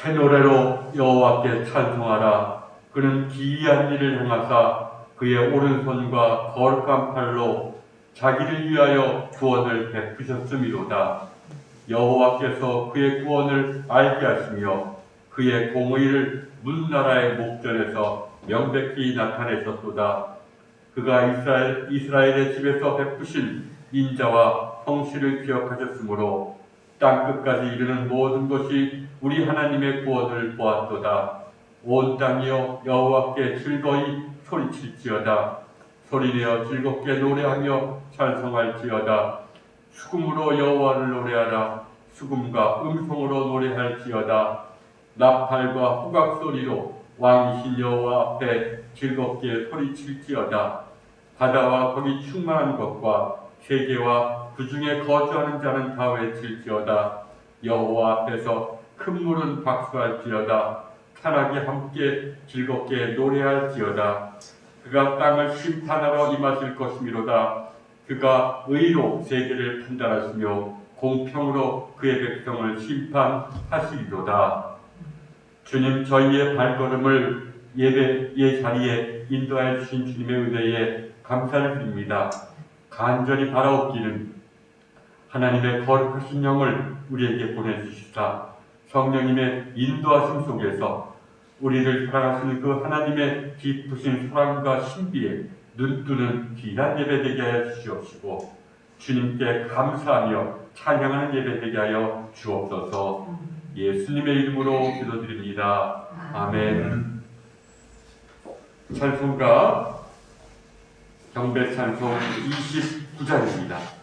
새 노래로 여호와께 찬송하라. 그는 기이한 일을 행하사 그의 오른손과 거룩한 팔로 자기를 위하여 구원을 베푸셨음이로다. 여호와께서 그의 구원을 알게 하시며 그의 공의를 문나라의 목전에서 명백히 나타내셨도다. 그가 이스라엘의 집에서 베푸신 인자와 성실을 기억하셨으므로 땅끝까지 이르는 모든 것이 우리 하나님의 구원을 보았도다. 온 땅이여 여호와께 즐거이 소리칠지어다. 소리내어 즐겁게 노래하며 찬송할지어다. 수금으로 여호와를 노래하라. 수금과 음성으로 노래할지어다. 나팔과 후각 소리로 왕이신 여호와 앞에 즐겁게 소리칠지어다. 바다와 거기 충만한 것과 세계와 그 중에 거주하는 자는 다 외칠지어다. 여호와 앞에서 큰 물은 박수할지어다. 타락이 함께 즐겁게 노래할지어다. 그가 땅을 심판하러 임하실 것이미로다. 그가 의로 세계를 판단하시며 공평으로 그의 백성을 심판하시리로다. 주님, 저희의 발걸음을 예배의 자리에 인도하여 주신 주님의 은혜에 감사를 드립니다. 간절히 바라옵기는 하나님의 거룩하신 영을 우리에게 보내주시사 성령님의 인도하심 속에서 우리를 사랑하시는 그 하나님의 깊으신 사랑과 신비에 눈뜨는 귀한 예배되게 하여 주시옵시고 주님께 감사하며 찬양하는 예배되게 하여 주옵소서. 예수님의 이름으로 기도드립니다. 아멘. 찬송가 경배 찬송 29장입니다.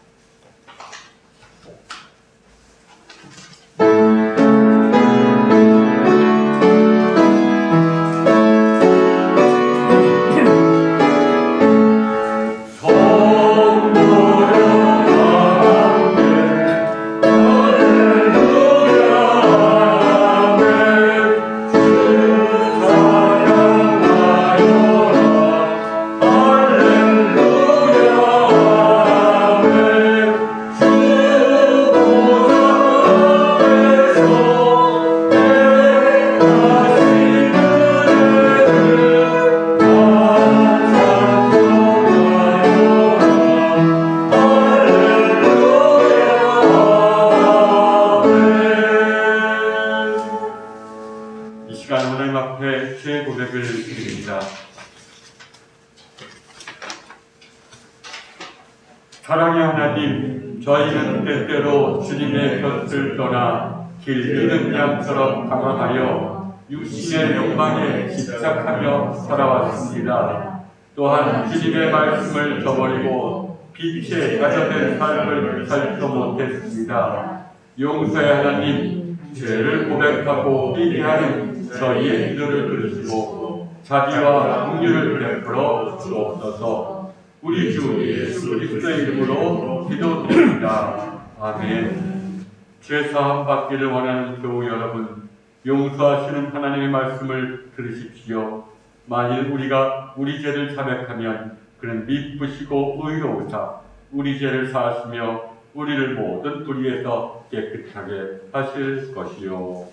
사랑의 하나님, 저희는 때때로 주님의 곁을 떠나 길 잃은 양처럼 방황하여 육신의 욕망에 집착하며 살아왔습니다. 또한 주님의 말씀을 저버리고 빛에 가져된 삶을 살지도 못했습니다. 용서의 하나님, 죄를 고백하고 회개하는 저희의 기도를 들으시고 자비와 긍휼을 베풀어 주옵소서. 우리 주 예수 그리스도의 이름으로 기도드립니다. 아멘. 죄사함 받기를 원하는 교우 여러분, 용서하시는 하나님의 말씀을 들으십시오. 만일 우리가 우리 죄를 자백하면 그는 미쁘시고 의로우사 우리 죄를 사하시며 우리를 모든 불의에서 깨끗하게 하실 것이요.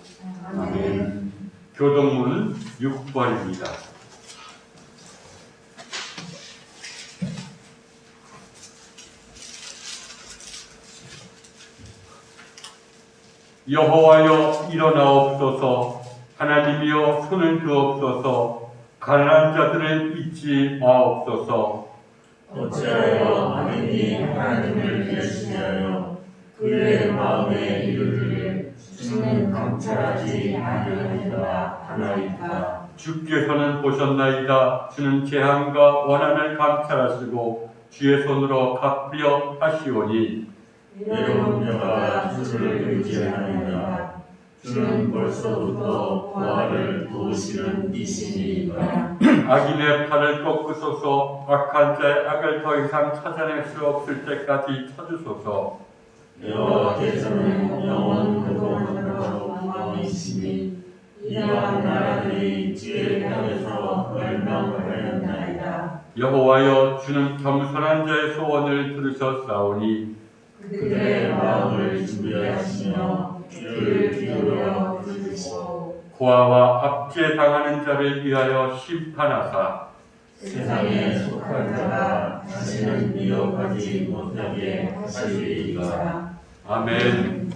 아멘. 교동문 6번입니다. 여호와여 일어나옵소서. 하나님이여 손을 드옵소서. 가난한 자들을 잊지 마옵소서. 어찌하여 하느니 하나님을 결시하여 그의 마음에 이르기를 주는 감찰하지 아니하리라 하나이까. 주께서는 보셨나이다. 주는 재앙과 원한을 감찰하시고 주의 손으로 갚으려 하시오니 외로운 자가 주를 의지하느니라. 주는 벌써부터 부활을 도우시는 이시니이다. 악인의 팔을 꺾으소서. 악한 자의 악을 더 이상 찾아낼 수 없을 때까지 쳐주소서. 여호와께서는 영원 그동안으로 왕이시니 이러한 나라들이 주의 땅에서 멸망하였나이다. 여호와여, 주는 겸손한 자의 소원을 들으셨사오니 그들의 마음을 준비하시며 귀를 기울여 들으시옵소서. 주시고 고아와 압제당하는 자를 위하여 심판하사 세상에 속한 자가 다시는 미혹하지 못하게 하시리이다. 아멘.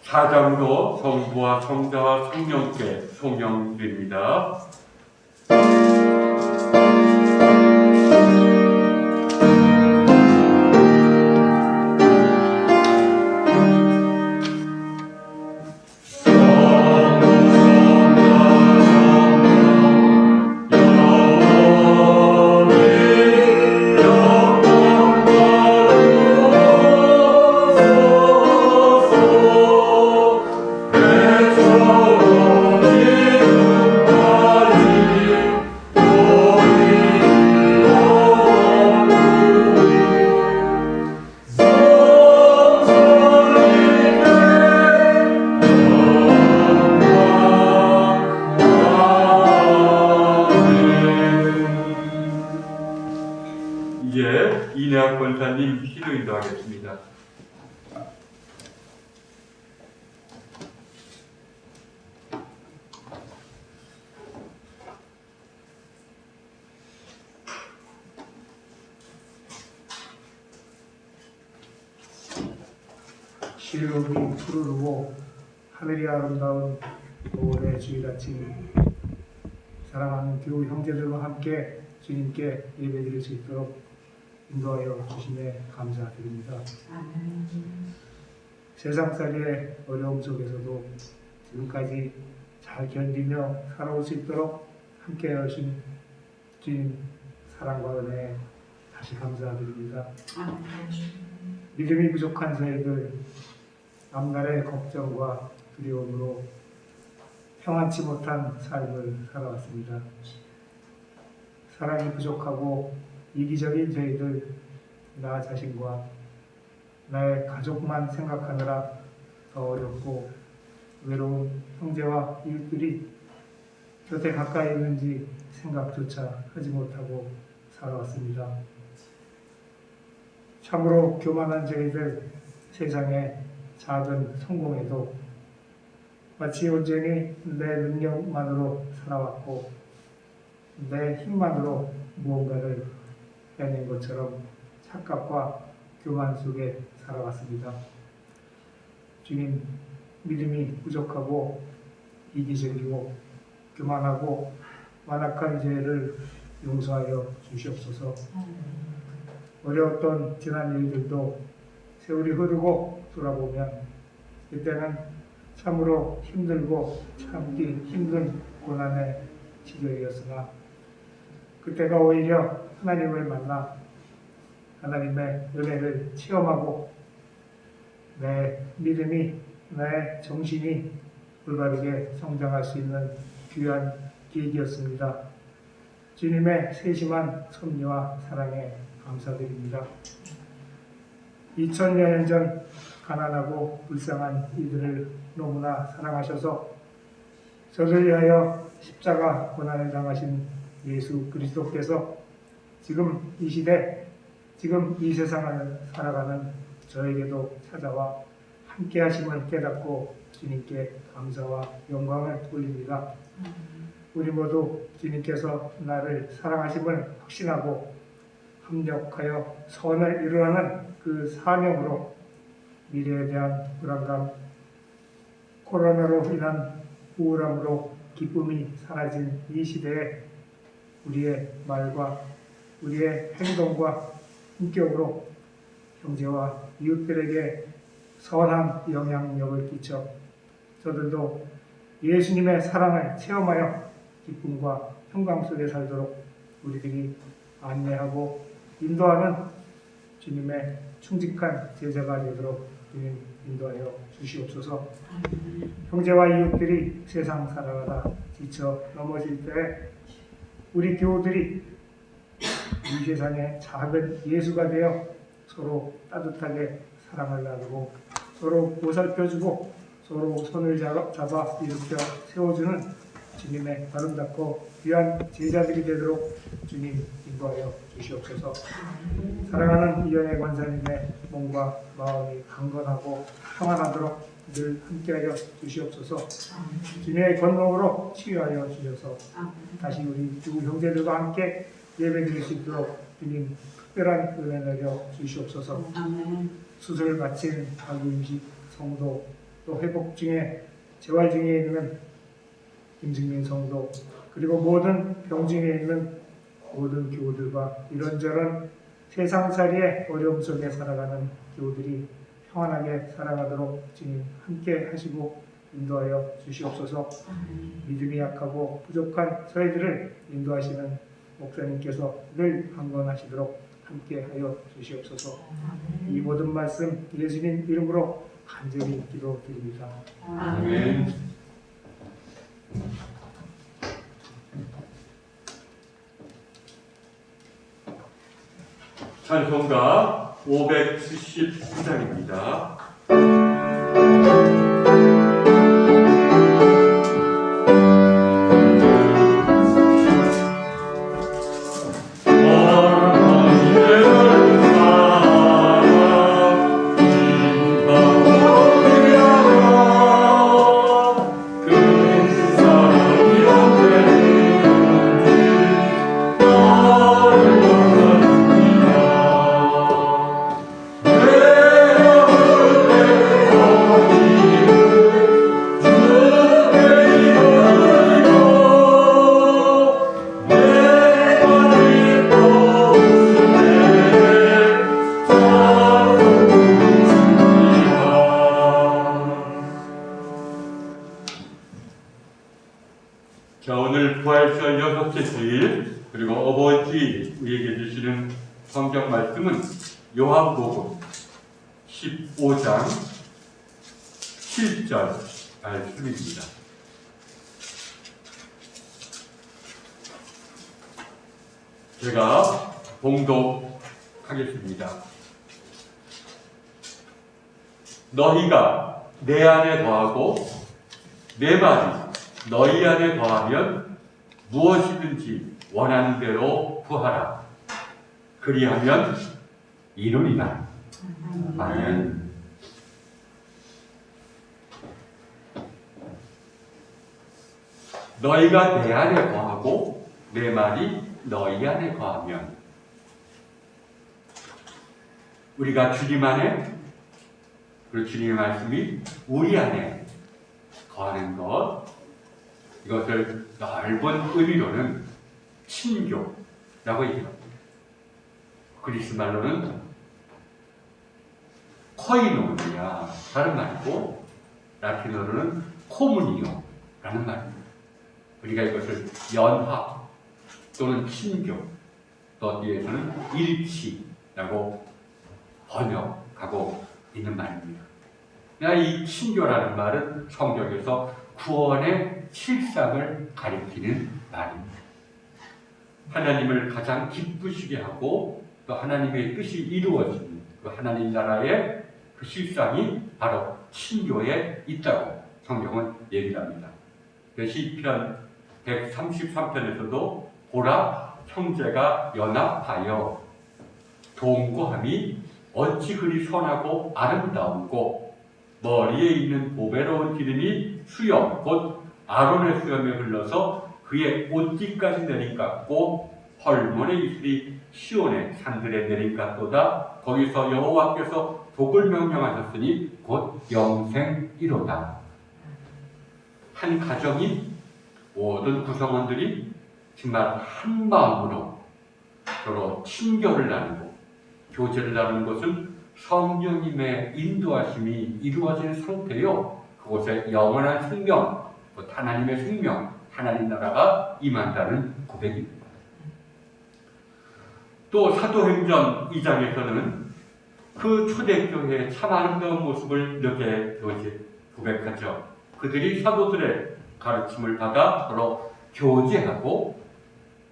사장도 성부와 성자와 성령께 송영드립니다. 이제 이내학 권사님 시로 인도하겠습니다. 시름이 푸르르고 하늘이 아름다운 5월의 주일 아침, 사랑하는 교우 형제들과 함께 주님께 예배드릴 수 있도록 인도하여 주심에 감사드립니다. 세상살이의 어려움 속에서도 지금까지 잘 견디며 살아올 수 있도록 함께 하신 주님 사랑과 은혜에 다시 감사드립니다. 믿음이 부족한 저희들, 앞날의 걱정과 두려움으로 평안치 못한 삶을 살아왔습니다. 사랑이 부족하고 이기적인 저희들, 나 자신과 나의 가족만 생각하느라 더 어렵고 외로운 형제와 이웃들이 곁에 가까이 있는지 생각조차 하지 못하고 살아왔습니다. 참으로 교만한 저희들, 세상의 작은 성공에도 마치 온전히 내 능력만으로 살아왔고 내 힘만으로 무언가를 해낸 것처럼 착각과 교만 속에 살아왔습니다. 주님, 믿음이 부족하고 이기적이고 교만하고 완악한 죄를 용서하여 주시옵소서. 어려웠던 지난 일들도 세월이 흐르고 돌아보면 그때는 참으로 힘들고 참기 힘든 고난의 시절이었으나 그때가 오히려 하나님을 만나 하나님의 은혜를 체험하고 내 믿음이, 내 정신이 올바르게 성장할 수 있는 귀한 계기였습니다. 주님의 세심한 섭리와 사랑에 감사드립니다. 2000년 전 가난하고 불쌍한 이들을 너무나 사랑하셔서 저를 위하여 십자가 고난을 당하신 예수 그리스도께서 지금 이 시대, 지금 이 세상을 살아가는 저에게도 찾아와 함께 하심을 깨닫고 주님께 감사와 영광을 올립니다. 우리 모두 주님께서 나를 사랑하심을 확신하고 합력하여 선을 이루라는 그 사명으로 미래에 대한 불안감, 코로나로 인한 우울함으로 기쁨이 사라진 이 시대에 우리의 말과 우리의 행동과 인격으로 형제와 이웃들에게 선한 영향력을 끼쳐 저들도 예수님의 사랑을 체험하여 기쁨과 평강 속에 살도록 우리들이 안내하고 인도하는 주님의 충직한 제자가 되도록 주님 인도하여 주시옵소서. 형제와 이웃들이 세상 살아가다 지쳐 넘어질 때 우리 교우들이 이 세상의 작은 예수가 되어 서로 따뜻하게 사랑을 나누고 서로 보살펴주고 서로 손을 잡아 일으켜 세워주는 주님의 아름답고 귀한 제자들이 되도록 주님 인도하여 주시옵소서. 사랑하는 이현애 권사님의 몸과 마음이 강건하고 평안하도록 늘 함께하여 주시옵소서. 주님의 권능으로 치유하여 주셔서 다시 우리 두 형제들과 함께 예배드릴 수 있도록 주님 특별한 은혜 내려 주시옵소서. 수술 마친 박윤식 성도, 또 회복 중에 재활 중에 있는 김승민 성도, 그리고 모든 병 중에 있는 모든 교우들과 이런저런 세상살이의 어려움 속에 살아가는 교우들이 평안하게 살아가도록 주님 함께 하시고 인도하여 주시옵소서. 믿음이 약하고 부족한 저희들을 인도하시는 목사님께서 늘 강건하시도록 함께하여 주시옵소서. 이 모든 말씀 예수님 이름으로 간절히 기도드립니다. 아멘. 찬송가 579장입니다. 자, 오늘 부활절 6째 주일, 그리고 어버이주일 우리에게 주시는 성경 말씀은 요한복음 15장 7절 말씀입니다. 제가 봉독하겠습니다. 너희가 내 안에 거하고 내 말이 너희 안에 거하면 무엇이든지 원하는 대로 구하라. 그리하면 이루리라. 아멘. 너희가 내 안에 거하고 내 말이 너희 안에 거하면, 우리가 주님 안에, 그리고 주님의 말씀이 우리 안에 거하는 것, 이것을 넓은 의미로는 친교라고 얘기합니다. 그리스 말로는 코이노니아 라는 말이고, 라틴어로는 코무니오라는 말입니다. 우리가 이것을 연합 또는 친교, 또 어디에서는 일치라고 번역하고 있는 말입니다. 이 친교라는 말은 성경에서 구원의 실상을 가리키는 말입니다. 하나님을 가장 기쁘시게 하고 또 하나님의 뜻이 이루어지는 그 하나님 나라의 그 실상이 바로 친교에 있다고 성경은 얘기를 합니다. 시편 133편에서도 보라, 형제가 연합하여 동거함이 어찌 그리 선하고 아름다운고, 머리에 있는 보배로운 기름이 수염 곧 아론의 수염에 흘러서 그의 옷깃까지 내림같고, 헐몬의 이슬이 시온의 산들에 내림같도다. 거기서 여호와께서 복을 명령하셨으니 곧 영생이로다. 한 가정이, 모든 구성원들이 정말 한 마음으로 서로 친교를 나누고 교제를 나누는 것은 성령님의 인도하심이 이루어진 상태요, 그곳에 영원한 생명, 곧 하나님의 생명, 하나님 나라가 임한다는 고백입니다. 또 사도행전 2장에서는 그 초대교회의 참 아름다운 모습을 이렇게 고백하죠. 그들이 사도들의 가르침을 받아 서로 교제하고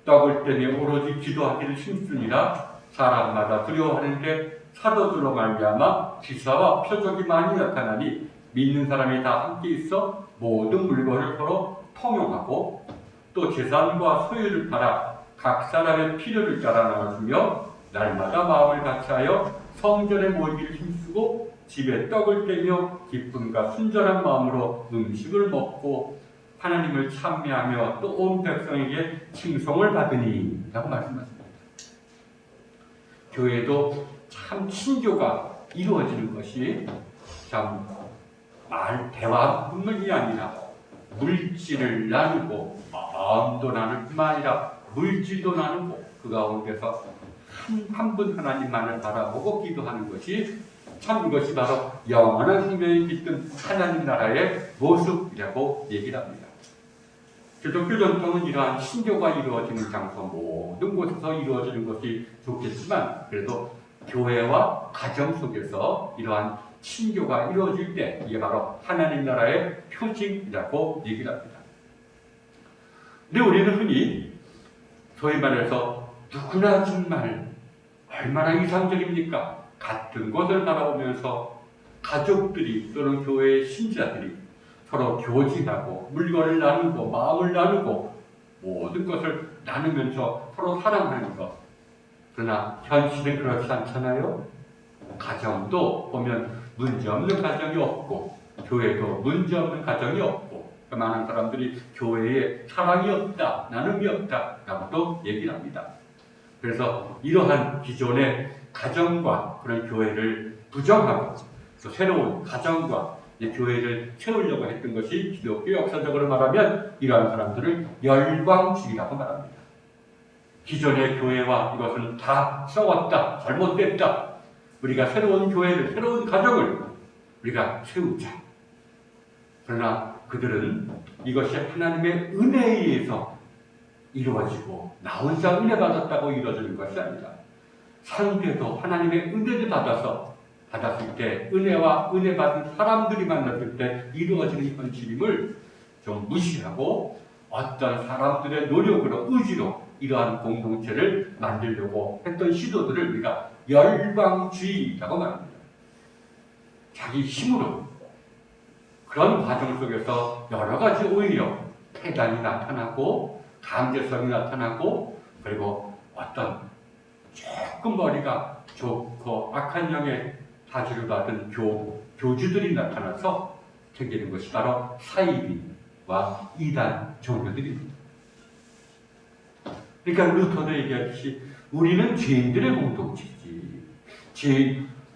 떡을 떼며 오로지 기도하기를 힘쓰니라. 사람마다 두려워하는데 사도들로 말미암아 기사와 표적이 많이 나타나니 믿는 사람이 다 함께 있어 모든 물건을 서로 통용하고 또 재산과 소유를 팔아 각 사람의 필요를 따라 나눠주며 날마다 마음을 같이하여 성전에 모이기를 힘쓰고 집에 떡을 떼며 기쁨과 순전한 마음으로 음식을 먹고 하나님을 찬미하며 또 온 백성에게 칭송을 받으니 라고 말씀하십니다. 교회도 참 친교가 이루어지는 것이 참 대화뿐만이 아니라 물질을 나누고 마음도 나눌 뿐만 아니라 물질도 나누고 그 가운데서 한 분 하나님만을 바라보고 기도하는 것이 참 이것이 바로 영원한 생명이 깃든 하나님 나라의 모습이라고 얘기를 합니다. 기독교 전통은 이러한 신교가 이루어지는 장소 모든 곳에서 이루어지는 것이 좋겠지만 그래도 교회와 가정 속에서 이러한 신교가 이루어질 때 이게 바로 하나님 나라의 표징이라고 얘기를 합니다. 근데 우리는 흔히 소위 말해서 누구나 정말 얼마나 이상적입니까? 같은 것을 바라보면서 가족들이 또는 교회의 신자들이 서로 교제하고 물건을 나누고 마음을 나누고 모든 것을 나누면서 서로 사랑하는 것. 그러나 현실은 그렇지 않잖아요. 가정도 보면 문제없는 가정이 없고 교회도 문제없는 가정이 없고 많은 사람들이 교회에 사랑이 없다, 나눔이 없다 라고도 얘기를 합니다. 그래서 이러한 기존의 가정과 그런 교회를 부정하고 또 새로운 가정과 교회를 세우려고 했던 것이 기독교 역사적으로 말하면 이러한 사람들을 열광주의라고 말합니다. 기존의 교회와 이것은 다 썩었다, 잘못됐다. 우리가 새로운 교회를, 새로운 가정을 우리가 세우자. 그러나 그들은 이것이 하나님의 은혜에 의해서 이루어지고 나 혼자 은혜 받았다고 이루어지는 것이 아니라 상대도 하나님의 은혜를 받았을 때 은혜와 은혜 받은 사람들이 만났을 때 이루어지는 현실임을 좀 무시하고 어떤 사람들의 노력으로 의지로 이러한 공동체를 만들려고 했던 시도들을 우리가 열광주의라고 말합니다. 자기 힘으로 그런 과정 속에서 여러 가지 오히려 폐단이 나타나고 강제성이 나타나고 그리고 어떤 조금 머리가 좋고 악한 영의 다주를 받은 교주들이 나타나서 생기는 것이 바로 사이비와 이단 종교들입니다. 그러니까 루터도 얘기하듯이 우리는 죄인들의 공동체지.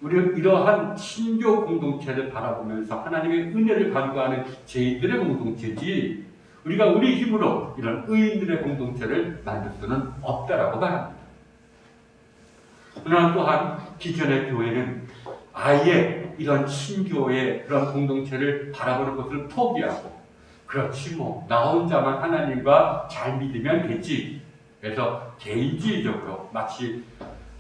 우리는 이러한 신교 공동체를 바라보면서 하나님의 은혜를 간구하는 죄인들의 공동체지 우리가 우리 힘으로 이런 의인들의 공동체를 만들 수는 없다라고 말합니다. 그러나 또한 기존의 교회는 아예 이런 신교의 그런 공동체를 바라보는 것을 포기하고 그렇지 뭐 나 혼자만 하나님과 잘 믿으면 되지. 그래서 개인주의적으로 마치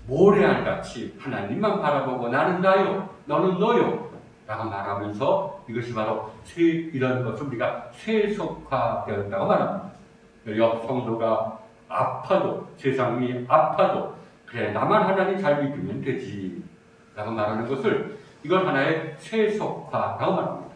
모래알같이 하나님만 바라보고 나는 나요, 너는 너요 라고 말하면서 이것이 바로 이런 것을 우리가 세속화되었다고 말합니다. 옆 성도가 아파도 세상이 아파도 그래 나만 하나님 잘 믿으면 되지 라고 말하는 것을 이건 하나의 세속화라고 말합니다.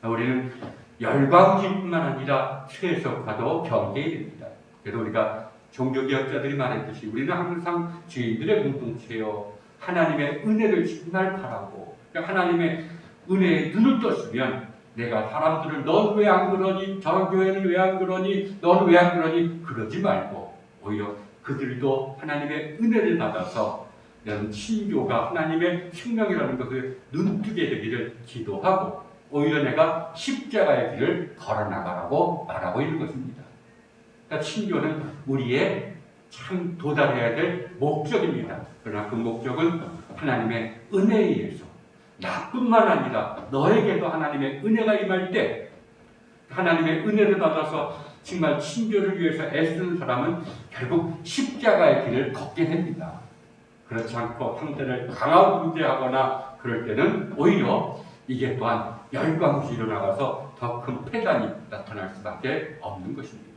우리는 열광주의뿐만 아니라 세속화도 경계해야 됩니다. 그래서 우리가 종교개혁자들이 말했듯이 우리는 항상 죄인들의 공동체요 하나님의 은혜를 정말 바라고 하나님의 은혜에 눈을 떴으면 내가 사람들을 넌 왜 안 그러니 저 교회는 왜 안 그러니 넌 왜 안 그러니 그러지 말고 오히려 그들도 하나님의 은혜를 받아서 이런 신교가 하나님의 생명이라는 것을 눈뜨게 되기를 기도하고 오히려 내가 십자가의 길을 걸어나가라고 말하고 있는 것입니다. 그러니까 신교는 우리의 참 도달해야 될 목적입니다. 그러나 그 목적은 하나님의 은혜에 의해서 나뿐만 아니라 너에게도 하나님의 은혜가 임할 때 하나님의 은혜를 받아서 정말 신교를 위해서 애쓰는 사람은 결국 십자가의 길을 걷게 됩니다. 그렇지 않고 상대를 강하고 군대하거나 그럴 때는 오히려 이게 또한 열광주의로 나가서 더 큰 폐단이 나타날 수밖에 없는 것입니다.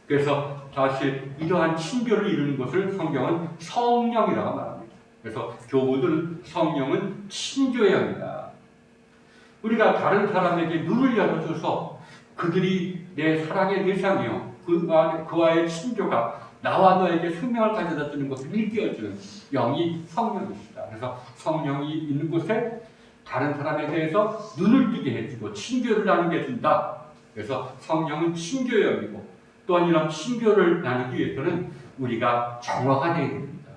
그래서 사실 이러한 신교를 이루는 것을 성경은 성령이라고 말합니다. 그래서 교부들은 성령은 친교의 영이다. 우리가 다른 사람에게 눈을 열어줘서 그들이 내 사랑의 대상이요 그와의 친교가 나와 너에게 생명을 가져다 주는 것을 일깨워주는 영이 성령이시다. 그래서 성령이 있는 곳에 다른 사람에 대해서 눈을 뜨게 해주고 친교를 나누게 해준다. 그래서 성령은 친교형이고 또한 이런 친교를 나누기 위해서는 우리가 정화가 되어야 됩니다.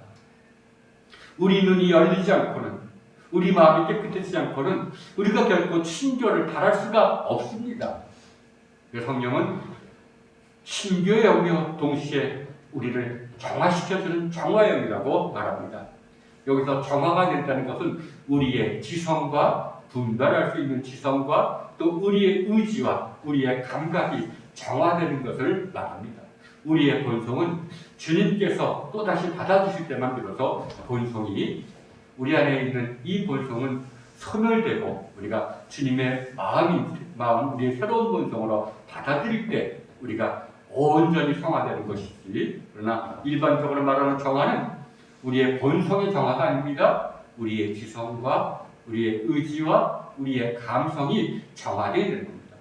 우리 눈이 열리지 않고는, 우리 마음이 깨끗해지지 않고는 우리가 결코 친교를 바랄 수가 없습니다. 성령은 친교의 영이요 동시에 우리를 정화시켜주는 정화영이라고 말합니다. 여기서 정화가 된다는 것은 우리의 지성과 분별할 수 있는 지성과 또 우리의 의지와 우리의 감각이 정화되는 것을 말합니다. 우리의 본성은 주님께서 또다시 받아주실 때만 비로소 본성이, 우리 안에 있는 이 본성은 소멸되고 우리가 주님의 마음, 우리의 새로운 본성으로 받아들일 때 우리가 온전히 성화되는 것이지, 그러나 일반적으로 말하는 정화는 우리의 본성의 정화가 아닙니다. 우리의 지성과 우리의 의지와 우리의 감성이 정화되어야 되는 겁니다.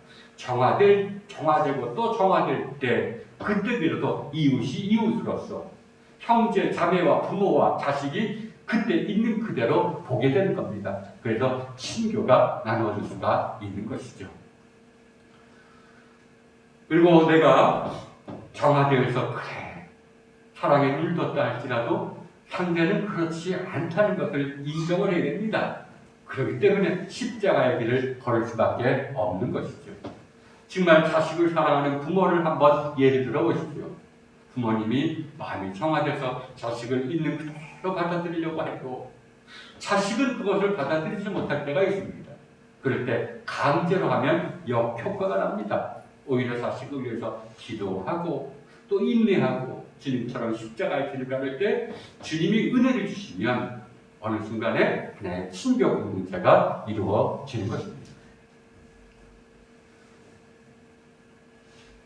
정화되고 또 정화될 때 그때 비로소 이웃이 이웃으로서 형제, 자매와 부모와 자식이 그때 있는 그대로 보게 되는 겁니다. 그래서 친교가 나누어질 수가 있는 것이죠. 그리고 내가 정화되어서 그래 사랑에 눈을 떴다 할지라도 상대는 그렇지 않다는 것을 인정을 해야 됩니다. 그렇기 때문에 십자가의 길을 걸을 수밖에 없는 것이죠. 정말 자식을 사랑하는 부모를 한번 예를 들어 보십시오. 부모님이 마음이 정화돼서 자식을 있는 그대로 받아들이려고 해도 자식은 그것을 받아들이지 못할 때가 있습니다. 그럴 때 강제로 하면 역효과가 납니다. 오히려 자식을 위해서 기도하고 또 인내하고 주님처럼 십자가의 길을 가를 때 주님이 은혜를 주시면 어느 순간에 하나의 친교 공동체가 이루어지는 것입니다.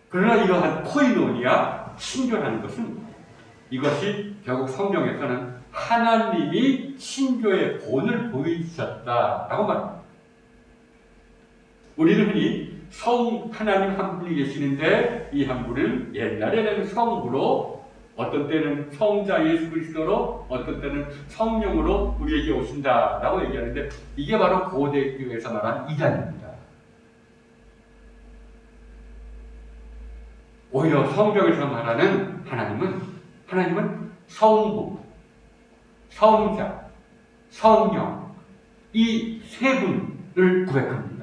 그러나 이러한 코이노니아, 친교라는 것은 이것이 결국 성경에서는 하나님이 친교의 본을 보여주셨다라고 말합니다. 우리는 흔히 하나님 한 분이 계시는데 이 한 분은 옛날에는 성부로, 어떤 때는 성자 예수 그리스도로, 어떤 때는 성령으로 우리에게 오신다라고 얘기하는데 이게 바로 고대 교회에서 말한 이단입니다. 오히려 성경에서 말하는 하나님은 성부, 성자, 성령 이 세 분을 고백합니다.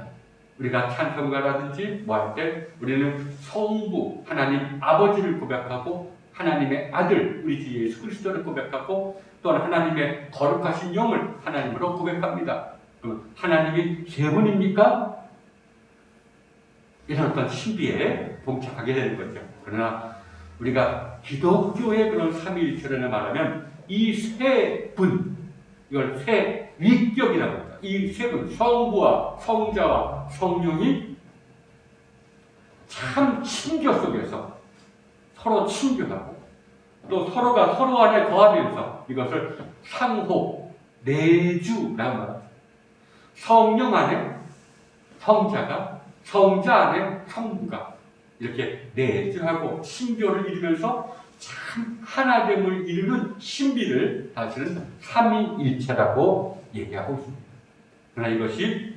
우리가 찬송가라든지 뭐 할 때 우리는 성부 하나님 아버지를 고백하고 하나님의 아들 우리 주 예수 그리스도를 고백하고 또한 하나님의 거룩하신 영을 하나님으로 고백합니다. 그럼 하나님이 세 분입니까? 이런 어떤 신비에 봉착하게 되는 거죠. 그러나 우리가 기독교의 그런 삼위일체론을 말하면 이 세 분, 이걸 세 위격이라고 합니다. 이 세 분, 성부와 성자와 성령이 참 친교 속에서 서로 친교하고 또 서로가 서로 안에 거하면서 이것을 상호, 내주라고 말합니다. 성령 안에 성자가, 성자 안에 성부가 이렇게 내주하고 친교를 이루면서 참 하나됨을 이루는 신비를 사실은 삼위일체라고 얘기하고 있습니다. 그러나 이것이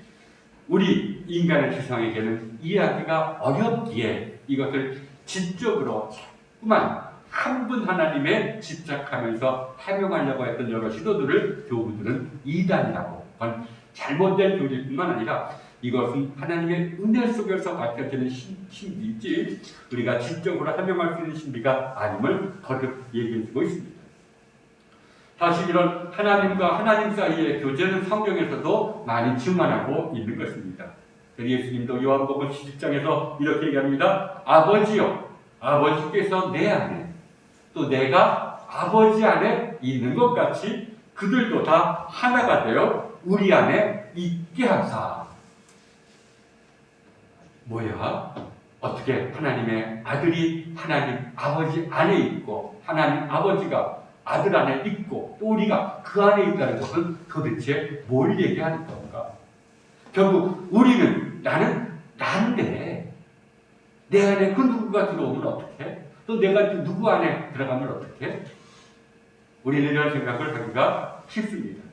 우리 인간의 지성에게는 이해하기가 어렵기에 이것을 지적으로 자꾸만 한 분 하나님에 집착하면서 해명하려고 했던 여러 시도들을 교우들은 이단이라고, 그건 잘못된 교리일 뿐만 아니라 이것은 하나님의 은혜 속에서 밝혀지는 신비이지 우리가 지적으로 해명할 수 있는 신비가 아님을 거듭 얘기해주고 있습니다. 사실 이런 하나님과 하나님 사이의 교제는 성경에서도 많이 증언하고 있는 것입니다. 예수님도 요한복음 17장에서 이렇게 얘기합니다. 아버지요, 아버지께서 내 안에 또 내가 아버지 안에 있는 것 같이 그들도 다 하나가 되어 우리 안에 있게 하사. 뭐야? 어떻게 하나님의 아들이 하나님 아버지 안에 있고 하나님 아버지가 아들 안에 있고 또 우리가 그 안에 있다는 것은 도대체 뭘 얘기하는 건가? 결국 우리는 나는 난데 내 안에 그 누구가 들어오면 어떡해? 또 내가 누구 안에 들어가면 어떡해? 우리는 이런 생각을 하기가 쉽습니다.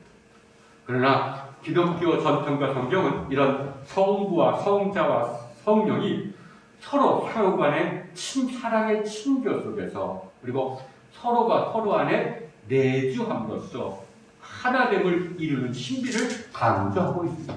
그러나 기독교 전통과 성경은 이런 성부와 성자와 성령이 서로 간의 사랑의 친교 속에서 그리고 서로가 서로 안에 내주함으로써 하나됨을 이루는 신비를 강조하고 있습니다.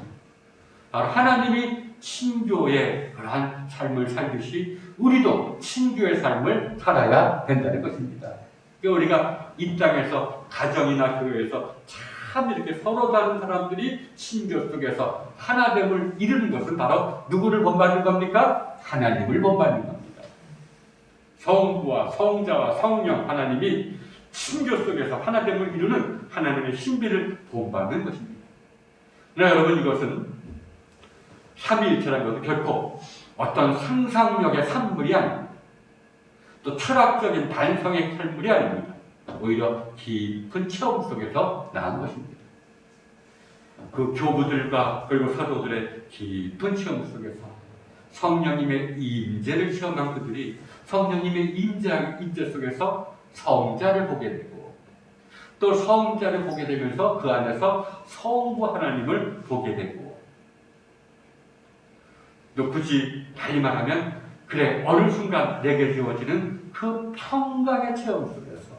바로 하나님이 친교의 그러한 삶을 살듯이 우리도 친교의 삶을 살아야 된다는 것입니다. 그러니까 우리가 이 땅에서 가정이나 교회에서 참 이렇게 서로 다른 사람들이 친교 속에서 하나됨을 이루는 것은 바로 누구를 본받는 겁니까? 하나님을 본받는 겁니다. 성부와 성자와 성령 하나님이 친교 속에서 하나됨을 이루는 하나님의 신비를 본받는 것입니다. 그러나 여러분, 이것은 삼위일체라는 것은 결코 어떤 상상력의 산물이 아닙니다. 또 철학적인 반성의 산물이 아닙니다. 오히려 깊은 체험 속에서 나온 것입니다. 그 교부들과 그리고 사도들의 깊은 체험 속에서 성령님의 임재를 체험한 그들이 성령님의 임재 속에서 성자를 보게 되고 또 성자를 보게 되면서 그 안에서 성부 하나님을 보게 되고 또 굳이 달리 말하면 그래 어느 순간 내게 주어지는 그 평강의 체험 속에서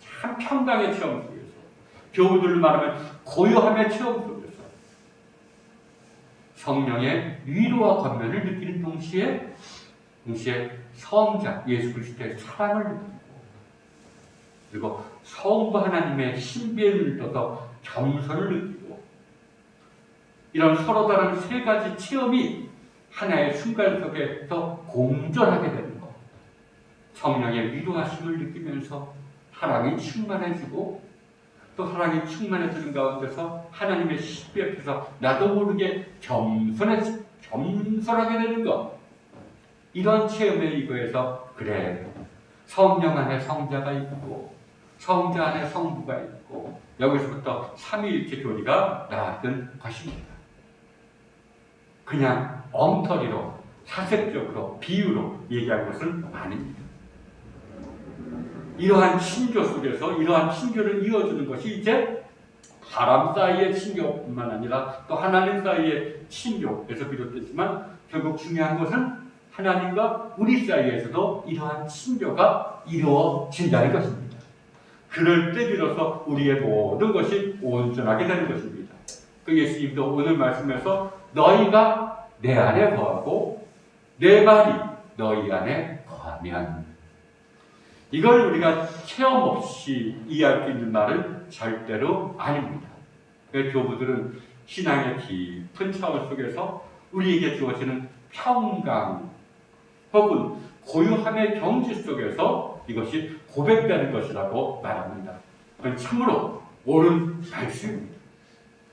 참 평강의 체험 속에서 교우들로 말하면 고요함의 체험 속에서 성령의 위로와 권면을 느끼는 동시에 성자 예수 그리스도의 사랑을 느끼고 그리고 성부 하나님의 신비에 눌려서 겸손을 느끼고 이런 서로 다른 세 가지 체험이 하나의 순간 속에서 공존하게 되는 것. 성령의 위로하심을 느끼면서 사랑이 충만해지고 또 사랑이 충만해지는 가운데서 하나님의 신비 앞에서 나도 모르게 겸손하게 되는 것. 이런 체험에 이거에서 그래 성령 안에 성자가 있고 성자 안에 성부가 있고 여기서부터 삼위일체 교리가 나왔던 것입니다. 그냥 엉터리로 사색적으로 비유로 얘기한 것은 아닙니다. 이러한 친교 속에서 이러한 친교를 이어주는 것이 이제 사람 사이의 친교뿐만 아니라 또 하나님 사이의 친교에서 비롯됐지만 결국 중요한 것은 하나님과 우리 사이에서도 이러한 친교가 이루어진다는 것입니다. 그럴 때 비로소 우리의 모든 것이 온전하게 되는 것입니다. 그 예수님도 오늘 말씀에서 너희가 내 안에 거하고 내 말이 너희 안에 거하면 이걸 우리가 체험 없이 이해할 수 있는 말은 절대로 아닙니다. 교부들은 신앙의 깊은 차원 속에서 우리에게 주어지는 평강 혹은 고요함의 경지 속에서 이것이 고백되는 것이라고 말합니다. 그건 참으로 옳은 말씀입니다.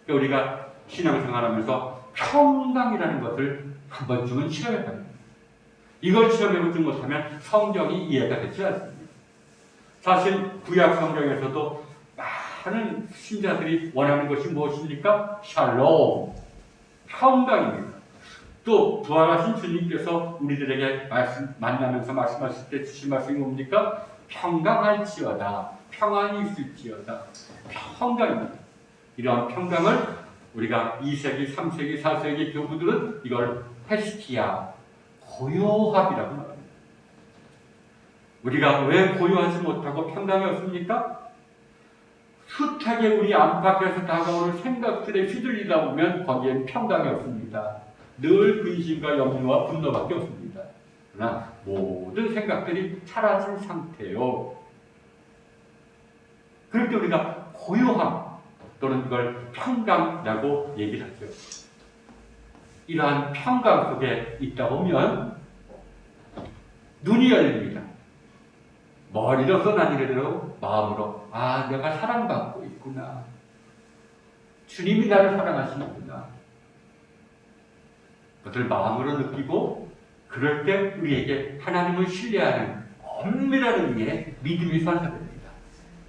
우리가 신앙생활하면서 평강이라는 것을 한 번쯤은 체험해야 합니다. 이걸 체험해보지 못하면 성경이 이해가 되지 않습니다. 사실 구약 성경에서도 많은 신자들이 원하는 것이 무엇입니까? 샬롬, 평강입니다. 또 부활하신 주님께서 우리들에게 만나면서 말씀하실 때 주신 말씀이 뭡니까? 평강할지어다, 평안이 있을지어다, 평강입니다. 이러한 평강을 우리가 2세기, 3세기, 4세기 교부들은 이걸 헤스키야, 고요함이라고 말합니다. 우리가 왜 고요하지 못하고 평강이 없습니까? 숱하게 우리 안팎에서 다가오는 생각들에 휘둘리다 보면 거기엔 평강이 없습니다. 늘 근심과 염려와 분노밖에 없습니다. 그러나 모든 생각들이 사라진 상태요. 그럴 때 우리가 고요함 또는 이걸 평강이라고 얘기를 하죠. 이러한 평강 속에 있다 보면 눈이 열립니다. 머리로서는 아니래도 마음으로 내가 사랑받고 있구나. 주님이 나를 사랑하시는구나. 그것을 마음으로 느끼고 그럴 때 우리에게 하나님을 신뢰하는 엄밀한 의미의 믿음이 선사됩니다.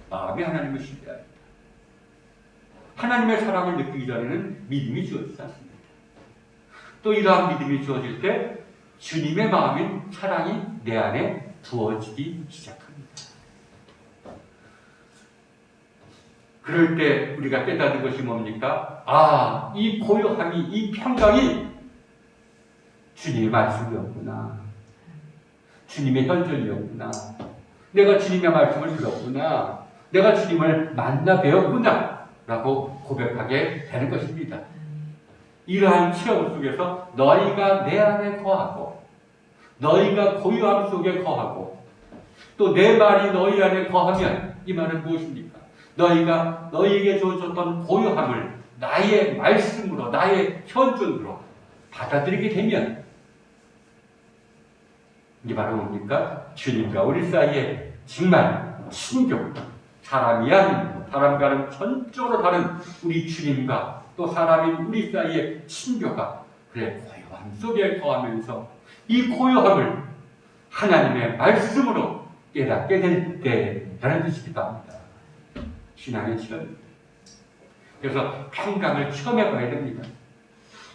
마음이 하나님을 신뢰합니다. 하나님의 사랑을 느끼기 전에는 믿음이 주어지지 않습니다. 또 이러한 믿음이 주어질 때 주님의 마음인 사랑이 내 안에 부어지기 시작합니다. 그럴 때 우리가 깨닫는 것이 뭡니까? 아, 이 고요함이, 이 평강이 주님의 말씀이었구나. 주님의 현존이었구나. 내가 주님의 말씀을 들었구나. 내가 주님을 만나 뵈었구나. 라고 고백하게 되는 것입니다. 이러한 체험 속에서 너희가 내 안에 거하고 너희가 고요함 속에 거하고 또 내 말이 너희 안에 거하면 이 말은 무엇입니까? 너희가 너희에게 주어졌던 고요함을 나의 말씀으로 나의 현존으로 받아들이게 되면 이게 바로 뭡니까? 주님과 우리 사이에 정말 친교, 사람이 아닌 사람과는 전적으로 다른 우리 주님과 또 사람인 우리 사이의 친교가 그래 고요함 속에 거하면서 이 고요함을 하나님의 말씀으로 깨닫게 될 때라는 뜻이기도 합니다. 신앙의 실험입니다. 그래서 평강을 체험해 봐야 됩니다.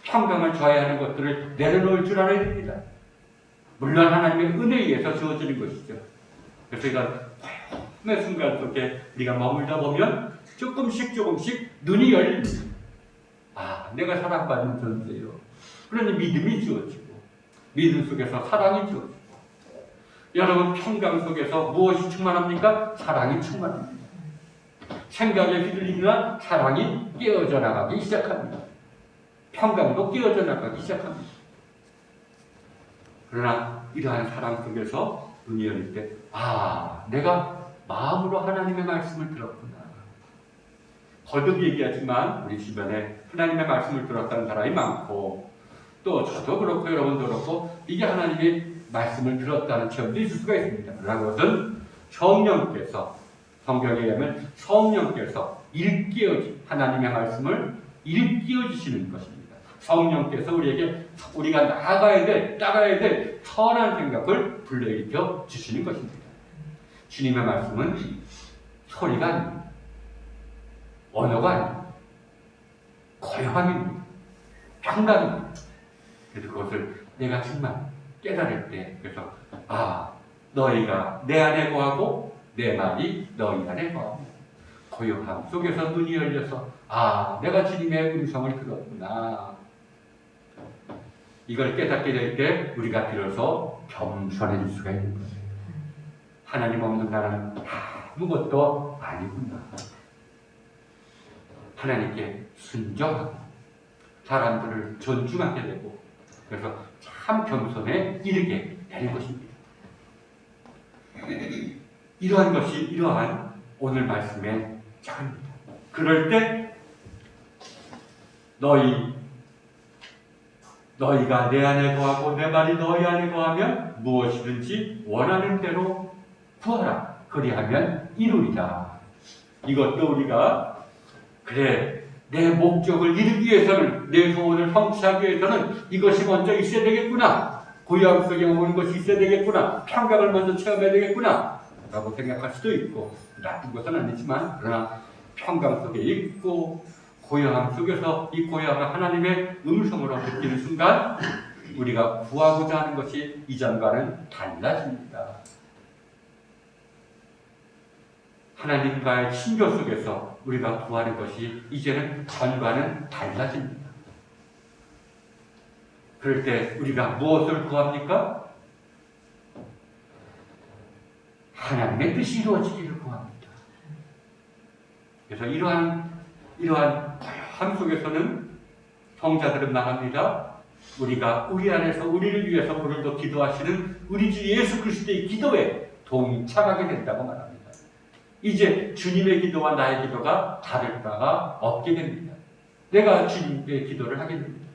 평강을 줘야 하는 것들을 내려놓을 줄 알아야 됩니다. 물론 하나님의 은혜에 의해서 주어지는 것이죠. 그래서 이런 고요함의 순간 속에 우리가 머물다 보면 조금씩 눈이 열립니다. 아, 내가 사랑받는 존재요. 그러니 믿음이 주어지고 믿음 속에서 사랑이 주어지고 여러분 평강 속에서 무엇이 충만합니까? 사랑이 충만합니다. 생각에 휘둘리면 사랑이 깨어져 나가기 시작합니다. 평강도 깨어져 나가기 시작합니다. 그러나 이러한 사랑 속에서 눈이 열릴 때 아, 내가 마음으로 하나님의 말씀을 들었구나. 거듭 얘기하지만 우리 주변에 하나님의 말씀을 들었다는 사람이 많고 또 저도 그렇고 여러분도 그렇고 이게 하나님의 말씀을 들었다는 체험도 있을 수가 있습니다. 그러나 그것은 성령께서 성경에 의하면 성령께서 일깨워지 하나님의 말씀을 일깨워 주시는 것입니다. 성령께서 우리에게 우리가 나아가야 될 따라야 될 선한 생각을 불러일으켜 주시는 것입니다. 주님의 말씀은 소리가 아닙니다. 언어가 아닙니다. 고요함입니다. 평강입니다. 그래서 그것을 내가 정말 깨달을 때 그래서 아, 너희가 내 안에 거하고 내 말이 너희 안에 거합니다. 고요함 속에서 눈이 열려서 아, 내가 주님의 음성을 들었구나. 이걸 깨닫게 될 때 우리가 비로소 겸손해질 수가 있는 거예요. 하나님 없는 나는 아무것도 아니구나. 하나님께 순종하고 사람들을 존중하게 되고 그래서 참 겸손에 이르게 되는 것입니다. 이러한 것이 이러한 오늘 말씀의 자입니다. 그럴 때 너희가 내 안에 거하고 내 말이 너희 안에 거하면 무엇이든지 원하는 대로 구하라. 그리하면 이루리라. 이것도 우리가 그래 내 목적을 이루기 위해서는 내 소원을 성취하기 위해서는 이것이 먼저 있어야 되겠구나. 고요함 속에 오는 것이 있어야 되겠구나. 평강을 먼저 체험해야 되겠구나 라고 생각할 수도 있고 나쁜 것은 아니지만 그러나 평강 속에 있고 고요함 속에서 이 고요함을 하나님의 음성으로 느끼는 순간 우리가 구하고자 하는 것이 이전과는 달라집니다. 하나님과의 친교 속에서 우리가 구하는 것이 이제는 전과는 달라집니다. 그럴 때 우리가 무엇을 구합니까? 하나님의 뜻이 이루어지기를 구합니다. 그래서 이러한 고요함 속에서는 성자들은 나갑니다. 우리가 우리 안에서 우리를 위해서 오늘도 기도하시는 우리 주 예수 그리스도의 기도에 동참하게 된다고 말합니다. 이제 주님의 기도와 나의 기도가 다를 바가 없게 됩니다. 내가 주님의 기도를 하게 됩니다.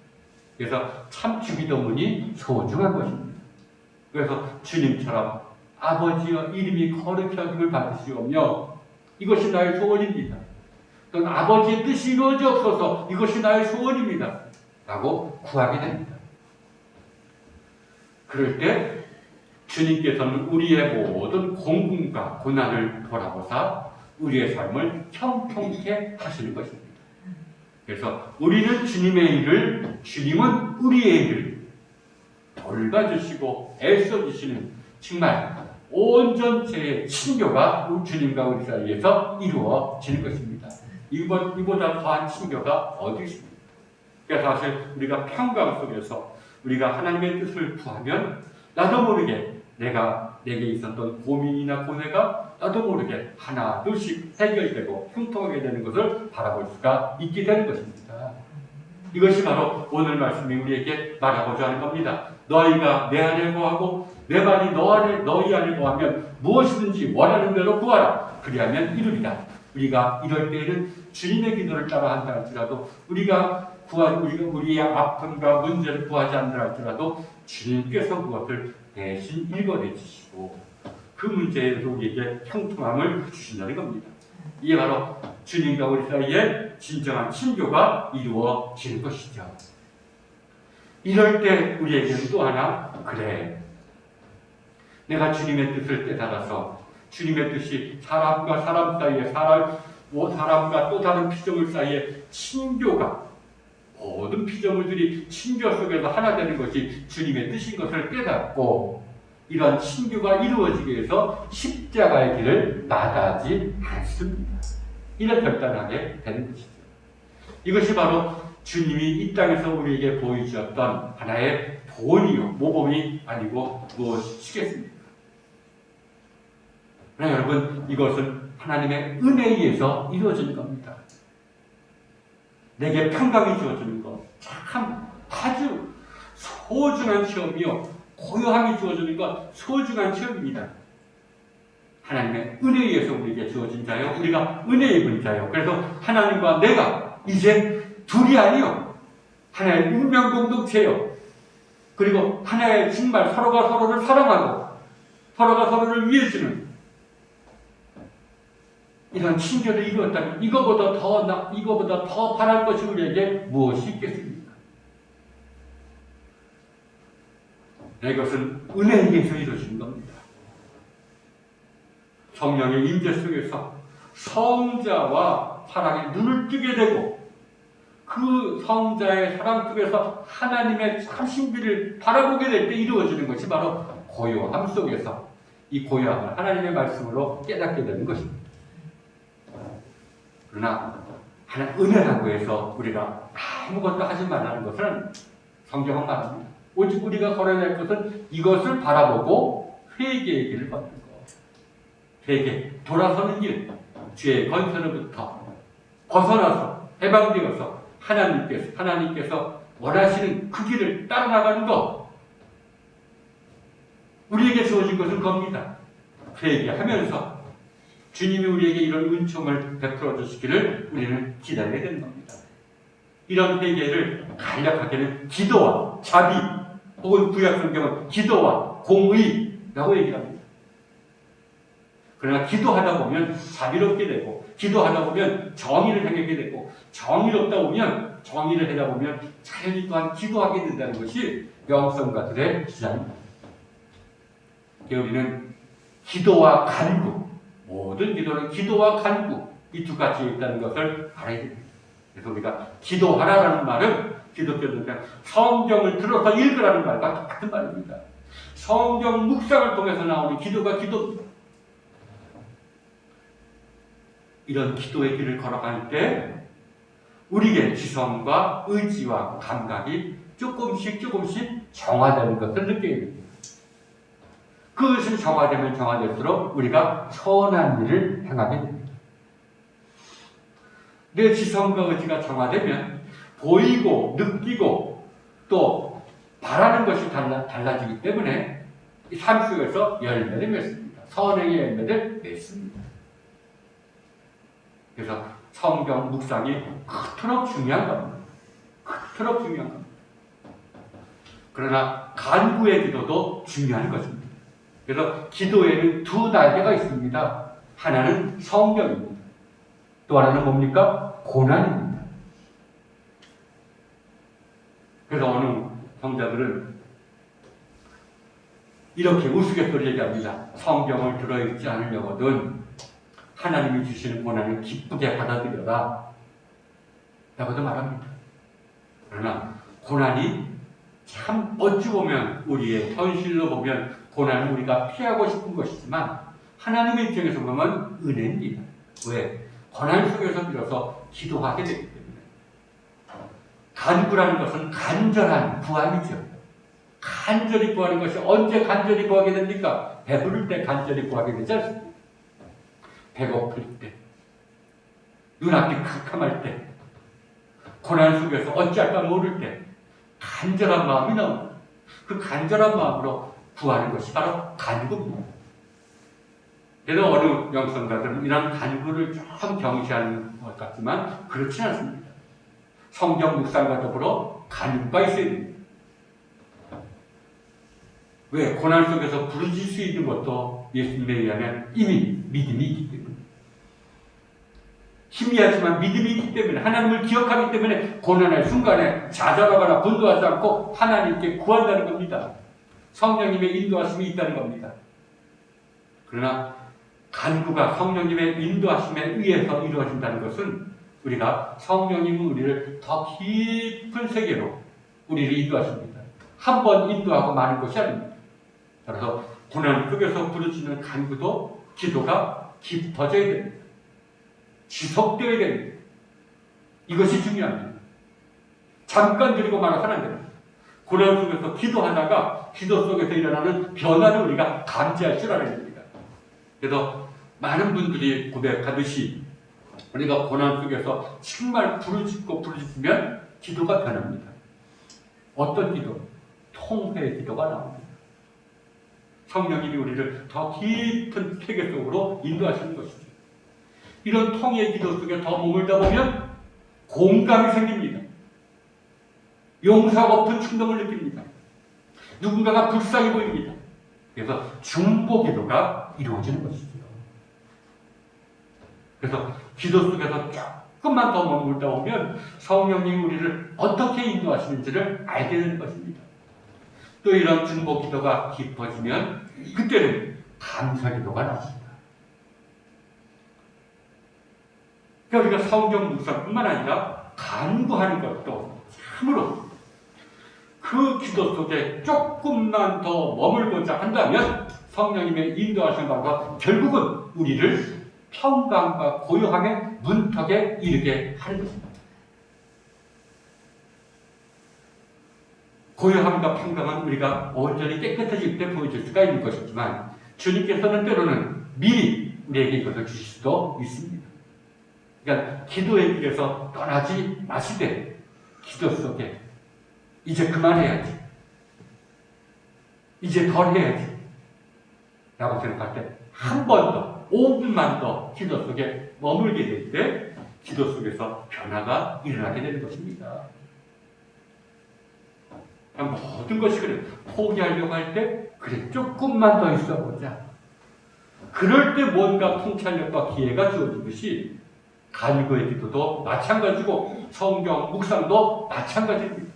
그래서 참 주기도문이 소중한 것입니다. 그래서 주님처럼 아버지여 이름이 거룩히 여김을 받으시오며 이것이 나의 소원입니다. 또는 아버지의 뜻이 이루어지옵소서 이것이 나의 소원입니다. 라고 구하게 됩니다. 그럴 때 주님께서는 우리의 모든 공분과 고난을 돌아보사 우리의 삶을 형통케 하시는 것입니다. 그래서 우리는 주님의 일을, 주님은 우리의 일을 돌봐주시고 애써주시는 정말 온전체의 친교가 주님과 우리 사이에서 이루어지는 것입니다. 이보다 더한 친교가 어디 있습니까? 그러니까 사실 우리가 평강 속에서 우리가 하나님의 뜻을 구하면 나도 모르게 내게 있었던 고민이나 고뇌가 나도 모르게 하나 둘씩 해결되고 형통하게 되는 것을 바라볼 수가 있게 되는 것입니다. 이것이 바로 오늘 말씀이 우리에게 말하고자 하는 겁니다. 너희가 내 안에 거하고 내 말이 너희 안에 거하면 무엇이든지 원하는 대로 구하라. 그리하면 이루리라. 우리가 이럴 때에는 주님의 기도를 따라 한다 할지라도 우리가 우리의 아픔과 문제를 구하지 않는다 할지라도 주님께서 그것을 대신 읽어내 주시고 그 문제에서 우리에게 형통함을 주신다는 겁니다. 이게 바로 주님과 우리 사이에 진정한 친교가 이루어지는 것이죠. 이럴 때 우리에게는 또 하나, 그래, 내가 주님의 뜻을 깨달아서 주님의 뜻이 사람과 사람 사이에, 사람과 또 다른 피조물 사이에 친교가, 모든 피조물들이 친교 속에서 하나 되는 것이 주님의 뜻인 것을 깨닫고 이런 친교가 이루어지기 위해서 십자가의 길을 나가지 않습니다. 이를 결단하게 되는 것이죠. 이것이 바로 주님이 이 땅에서 우리에게 보여주셨던 하나의 본이요, 모범이 아니고 무엇이겠습니까? 그러나 여러분, 이것은 하나님의 은혜에 의해서 이루어지는 겁니다. 내게 평강이 주어지는 것, 참 아주 소중한 시험이요, 고요함이 주어지는 것, 소중한 시험입니다. 하나님의 은혜에 의해서 우리에게 주어진 자요, 우리가 은혜 입은 자요. 그래서 하나님과 내가 이제 둘이 아니요, 하나의 운명 공동체요. 그리고 하나의 정말 서로가 서로를 사랑하고 서로가 서로를 위해주는 이런 친교를 이루었다면 이거보다 더 바랄 것이 우리에게 무엇이 있겠습니까? 이것은 은혜에 의해서 이루어진 겁니다. 성령의 임재 속에서 성자와 사랑에 눈을 뜨게 되고 그 성자의 사랑 속에서 하나님의 참신비를 바라보게 될 때 이루어지는 것이 바로 고요함 속에서 이 고요함을 하나님의 말씀으로 깨닫게 되는 것입니다. 그러나 은혜라고 해서 우리가 아무것도 하지 말라는 것은 성경은 말합니다. 오직 우리가 걸어야 할 것은 이것을 바라보고 회개의 길을 걷는 것. 회개, 돌아서는 길, 죄의 건설로부터 벗어나서 해방되어서 하나님께서 원하시는 그 길을 따라 나가는 것. 우리에게 주어진 것은 겁니다. 회개하면서 주님이 우리에게 이런 은총을 베풀어 주시기를 우리는 기다려야 되는 겁니다. 이런 회개를 간략하게는 기도와 자비, 혹은 구약성경은 기도와 공의라고 얘기합니다. 그러나 기도하다 보면 자비롭게 되고, 기도하다 보면 정의를 행하게 되고, 정의를 하다 보면 자연히 또한 기도하게 된다는 것이 영성가들의 주장입니다. 우리는 기도와 간구, 모든 기도는 기도와 간구, 이 두 가지에 있다는 것을 알아야 됩니다. 그래서 우리가 기도하라라는 말은 기독교는 그냥 성경을 들어서 읽으라는 말과 똑같은 말입니다. 성경 묵상을 통해서 나오는 기도가 기도입니다. 이런 기도의 길을 걸어갈 때 우리의 지성과 의지와 감각이 조금씩 정화되는 것을 느끼게 됩니다. 그것이 정화되면 정화될수록 우리가 선한 일을 행하게 됩니다. 내 지성과 의지가 정화되면 보이고 느끼고 또 바라는 것이 달라지기 때문에 이 삶 속에서 열매를 맺습니다. 선행의 열매를 맺습니다. 그래서 성경 묵상이 그토록 중요한 겁니다. 그러나 간구의 기도도 중요한 것입니다. 그래서 기도에는 두 날개가 있습니다. 하나는 성경입니다. 또 하나는 뭡니까? 고난입니다. 그래서 어느 성자들은 이렇게 우스갯소리 얘기합니다. 성경을 들어읽지 않으려거든 하나님이 주시는 고난을 기쁘게 받아들여라 라고도 말합니다. 그러나 고난이 참 어찌 보면 우리의 현실로 보면 고난은 우리가 피하고 싶은 것이지만 하나님의 입장에서 보면 은혜입니다. 왜? 고난 속에서 비로소 기도하게 되기 때문에 간구라는 것은 간절한 구함이죠. 간절히 구하는 것이 언제 간절히 구하게 됩니까? 배부를 때 간절히 구하게 되지 않습니까? 배고플 때, 눈앞이 캄캄할 때, 고난 속에서 어찌할까 모를 때 간절한 마음이 나옵니다. 그 간절한 마음으로 구하는 것이 바로 간구입니다. 그래서 어느 영성가들은 이런 간구를 좀 경시하는 것 같지만 그렇지 않습니다. 성경 묵상과 더불어 간구가 있어야 됩니다. 왜? 고난 속에서 부르짖을 수 있는 것도 예수님에 의하면 이미 믿음이 있기 때문에, 희미하지만 믿음이 있기 때문에, 하나님을 기억하기 때문에 고난의 순간에 좌절하거나 분노하지 않고 하나님께 구한다는 겁니다. 성령님의 인도하심이 있다는 겁니다. 그러나 간구가 성령님의 인도하심에 의해서 이루어진다는 것은 우리가 성령님은 우리를 더 깊은 세계로 우리를 인도하십니다. 한 번 인도하고 마는 것이 아닙니다. 그래서 고난 속에서 부르짖는 간구도 기도가 깊어져야 됩니다. 지속되어야 됩니다. 이것이 중요합니다. 잠깐 드리고 말아서는 안 됩니다. 고난 속에서 기도하다가 기도 속에서 일어나는 변화를 우리가 감지할 줄 알아야 됩니다. 그래서 많은 분들이 고백하듯이 우리가 고난 속에서 정말 부르짖으면 기도가 변합니다. 어떤 기도? 통회의 기도가 나옵니다. 성령님이 우리를 더 깊은 세계 속으로 인도하시는 것이죠. 이런 통의 기도 속에 더 머물다 보면 공감이 생깁니다. 용서 없는 충동을 느낍니다. 누군가가 불쌍해 보입니다. 그래서 중보 기도가 이루어지는 것이죠. 그래서 기도 속에서 조금만 더 머물다 보면 성령님이 우리를 어떻게 인도하시는지를 알게 되는 것입니다. 또 이런 중보 기도가 깊어지면 그때는 감사 기도가 나옵니다. 그러니까 우리가 성경 묵상뿐만 아니라 간구하는 것도 참으로 그 기도 속에 조금만 더 머물고자 한다면 성령님의 인도하시는 바가 결국은 우리를 평강과 고요함의 문턱에 이르게 하는 것입니다. 고요함과 평강은 우리가 온전히 깨끗해질 때 보여줄 수가 있는 것이지만 주님께서는 때로는 미리 우리에게 이것을 주실 수도 있습니다. 그러니까 기도의 길에서 떠나지 마시되 기도 속에 이제 그만해야지, 이제 덜 해야지 라고 생각할 때 한 번 더, 5분만 더 기도 속에 머물게 될 때 기도 속에서 변화가 일어나게 되는 것입니다. 모든 것이 그래. 포기하려고 할 때 그래 조금만 더 있어보자. 그럴 때 뭔가 통찰력과 기회가 주어지듯이 간구의 기도도 마찬가지고 성경 묵상도 마찬가지입니다.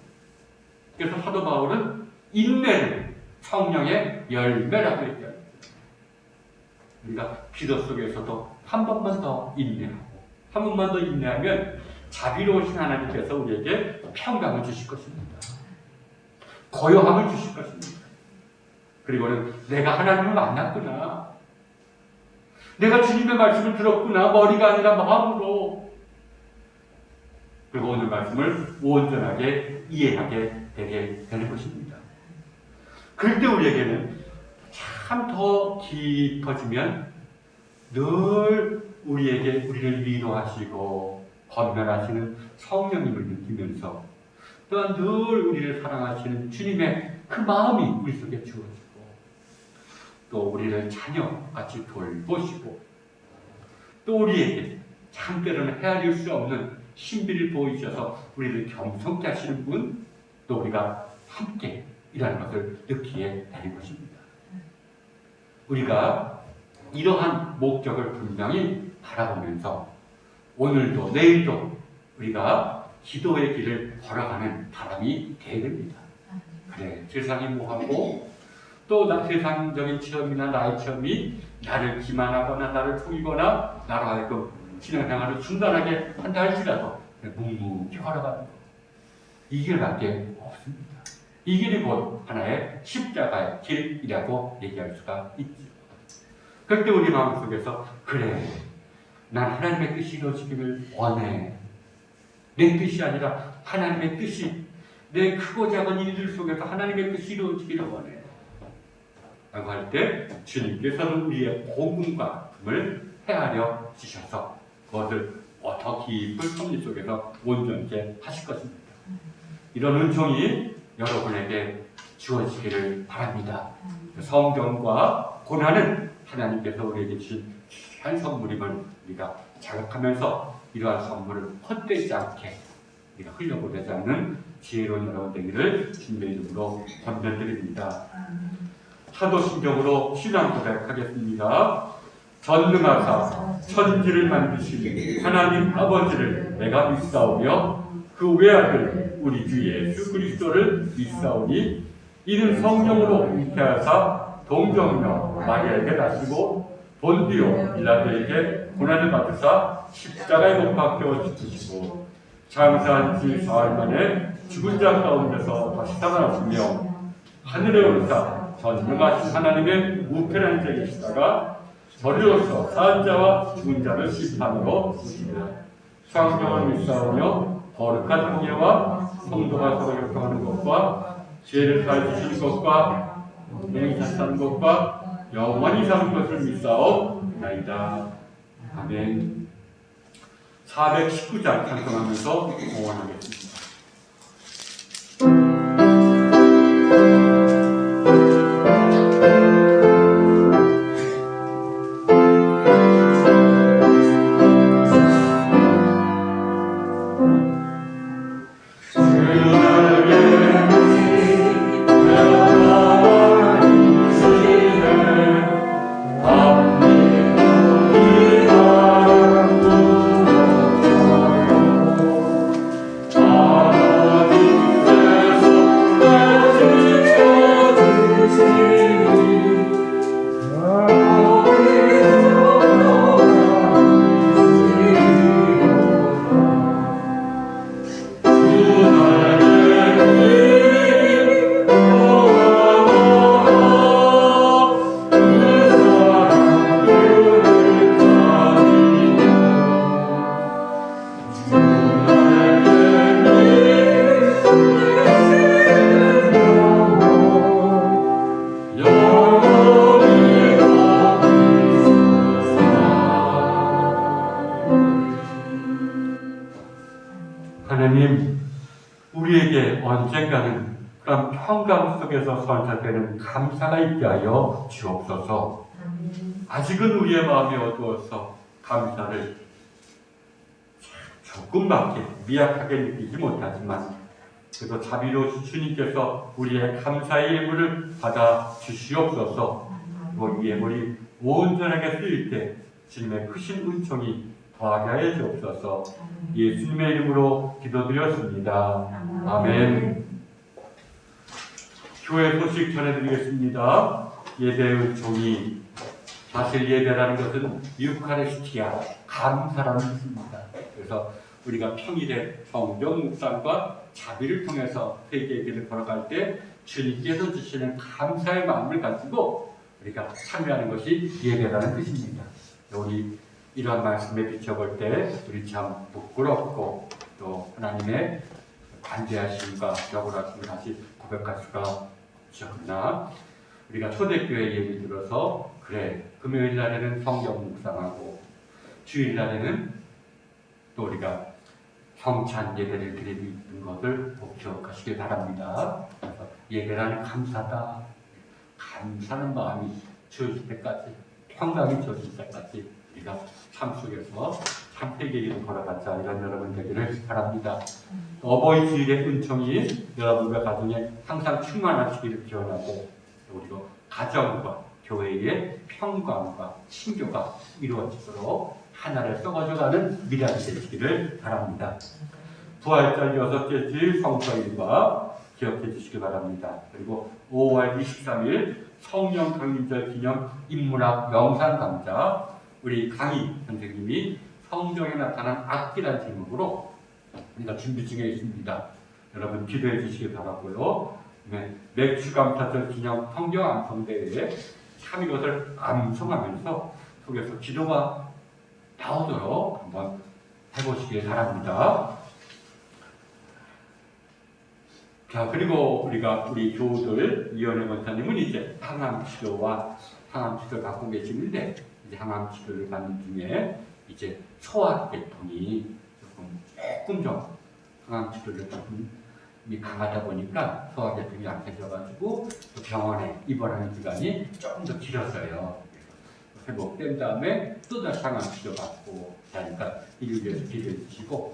그래서 사도 바울은 인내를 성령의 열매라고 얘기합니다. 우리가 기도 속에서도 한 번만 더 인내하고 한 번만 더 인내하면 자비로우신 하나님께서 우리에게 평강을 주실 것입니다. 고요함을 주실 것입니다. 그리고는 내가 하나님을 만났구나. 내가 주님의 말씀을 들었구나. 머리가 아니라 마음으로. 그리고 오늘 말씀을 온전하게 이해하게 되게 되는 것입니다. 그럴 때 우리에게는 참 더 깊어지면 늘 우리를 위로하시고 권면하시는 성령님을 느끼면서 또한 늘 우리를 사랑하시는 주님의 그 마음이 우리 속에 주어지고 또 우리를 자녀같이 돌보시고 또 우리에게 참 때로는 헤아릴 수 없는 신비를 보이셔서 우리를 겸손케 하시는 분, 또 우리가 함께 이라는 것을 느끼게 되는 것입니다. 우리가 이러한 목적을 분명히 바라보면서 오늘도 내일도 우리가 기도의 길을 걸어가는 사람이 되어야 됩니다. 그래, 세상이 뭐하고 또 세상적인 체험이나 나의 체험이 나를 기만하거나 나를 속이거나 나로 하여금 신앙생활을 중단하게 한다 할지라도 묵묵히 걸어가는 것, 이 길밖에 없습니다. 이 길이 곧 하나의 십자가의 길이라고 얘기할 수가 있죠. 그럴 때 우리 마음속에서 그래, 난 하나님의 뜻이 이루어지기를 원해. 내 뜻이 아니라 하나님의 뜻이 내 크고 작은 일들 속에서 하나님의 뜻이 이루어지기를 원해 라고 할 때 주님께서는 우리의 복음과 품을 헤아려 주셔서 그것을 더 깊은 섭리 속에서 온전케 하실 것입니다. 이런 은총이 여러분에게 주어지기를 바랍니다. 성경과 고난은 하나님께서 우리에게 주신 귀한 선물임을 우리가 자각하면서 이러한 선물을 헛되지 않게 우리가 흘려보내지 않는 지혜로운 여러분 되기를 주님의 이름으로 권면드립니다. 사도신경으로 신앙 고백하겠습니다. 전능하사 천지를 만드신 하나님 아버지를 내가 믿사오며 그 외아들 우리 주 예수 그리스도를 믿사오니 이는 성령으로 잉태하사 동정녀 마리아에게 나시고 본디오 빌라도에게 고난을 받으사 십자가에 못 박혀 죽으시고 장사한 지 사흘 만에 죽은 자 가운데서 다시 살아나시며 하늘에 오르사 전능하신 하나님의 우편한 자에 계시다가 저리로서 사한 자와 죽은 자를 심판으로 오시리라. 성경을 믿사오며 거룩한 공예와 성도가 서로 역동하는 것과 죄를 사해주시는 것과 영이 사는 것과 영원히 사는 것을 믿사옵나이다. 아멘. 419장 찬송하면서 응원하겠습니다. 하나님, 우리에게 언젠가는 그런 평강 속에서 선사되는 감사가 있게 하여 주옵소서. 아직은 우리의 마음이 어두워서 감사를 조금밖에 미약하게 느끼지 못하지만 그래도 자비로우신 주님께서 우리의 감사의 예물을 받아 주시옵소서. 이 예물이 온전하게 쓰일 때 주님의 크신 은총이 더하게 하여 주옵소서. 예수님의 이름으로 기도드렸습니다. 아멘. 교회 소식 전해드리겠습니다. 예배의 은총이 사실 예배라는 것은 유카리스티아, 감사라는 뜻입니다. 그래서 우리가 평일에 성경 묵상과 자비를 통해서 회개의 길을 걸어갈 때 주님께서 주시는 감사의 마음을 가지고 우리가 참여하는 것이 예배라는 뜻입니다. 우리 이러한 말씀에 비춰볼 때 우리 참 부끄럽고 또 하나님의 관대하심과 격오하심을 다시 고백할 수가 없으나 우리가 초대교회 예를 들어서 그래 금요일 날에는 성경 묵상하고 주일 날에는 또 우리가 성찬 예배를 드리는 것을 꼭 기억하시길 바랍니다. 그래서 예배라는 감사다. 감사는 마음이 주어질 때까지 평강이 주어질 때까지 우리가 삶 속에서 참 회개의 길을 걸어가자 이런 여러분 되기를 바랍니다. 어버이 주일의 은총이 여러분과 가정에 항상 충만하시기를 기원하고 우리도 가정과 교회의 평강과 친교가 이루어지도록 하나를 썩어져가는 미래가 되시기를 바랍니다. 부활절 6째 주일 성서일과 기억해 주시기 바랍니다. 그리고 5월 23일 성령 강림절 기념 인문학 명상 강좌 우리 강희 선생님이 성경에 나타난 악기란 제목으로 우리가 준비 중에 있습니다. 여러분 기도해 주시기 바라고요. 맥주감사절 기념 성경 암송대회에 참 이것을 암송하면서 속에서 기도가 나오도록 한번 해보시기 바랍니다. 자, 그리고 우리 교우들 이현애 권사님은 이제 항암 치료와 항암 치료를 받고 계시는데, 이제 항암 치료를 받는 중에 이제 소화계통이 조금 좀 항암 치료를 조금 강하다 보니까 소화계통이 약해져가지고 또 병원에 입원하는 기간이 조금 더 길었어요. 회복된 다음에 또 다시 항암 치료 받고 하니까 이를 위해서 기도해 주시고,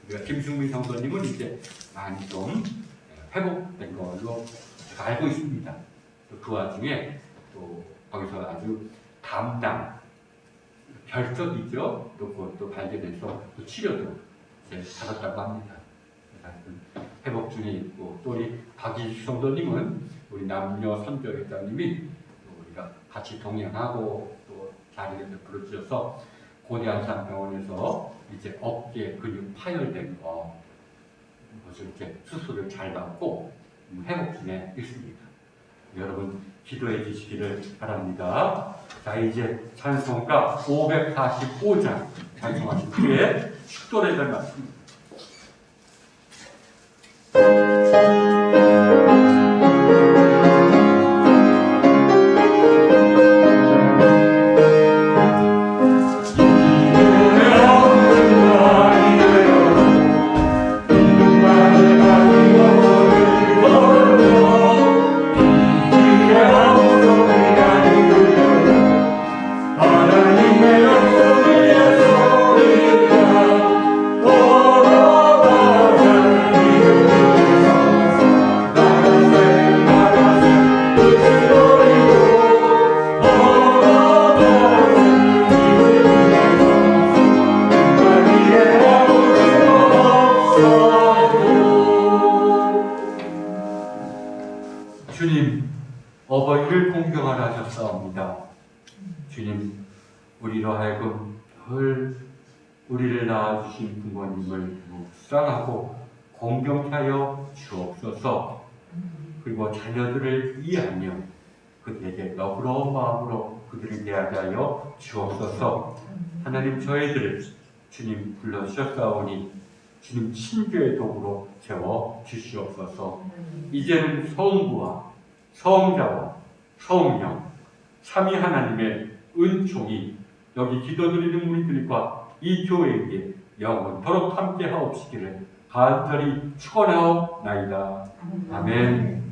우리가 김승민 성도님은 이제 많이 좀 회복된 걸로 제가 알고 있습니다. 또 그 와중에 또 거기서 아주 담당 결석이죠. 또 그것도 발견해서 또 치료도 이제 받았다고 합니다. 회복 중에 있고, 또 우리 박일수 성도님은 우리 남녀 선교회장님이 우리가 같이 동행하고 또 자리를 부르셔서 고대한산병원에서 이제 어깨 근육 파열된 그것을 이렇게 수술을 잘 받고 회복 중에 있습니다. 여러분 기도해 주시기를 바랍니다. 자, 이제 찬송가 545장 찬송하신 뒤에 축도를 말씀입니다. 주님, 어버이를 공경하라 하셨사옵니다. 주님, 우리로 하여금 늘 우리를 낳아주신 부모님을 묵상하고 공경케 하여 주옵소서. 그리고 자녀들을 이해하며 그들에게 너그러운 마음으로 그들을 대하게 하여 주옵소서. 하나님, 저희들을 주님 불러주셨사오니 주님 친교의 도구로 세워 주시옵소서. 이제는 성부와 성자와 성령 삼위 하나님의 은총이 여기 기도드리는 우리들과 이 교회에게 영원토록 함께하옵시기를 간절히 축원하옵나이다. 아멘.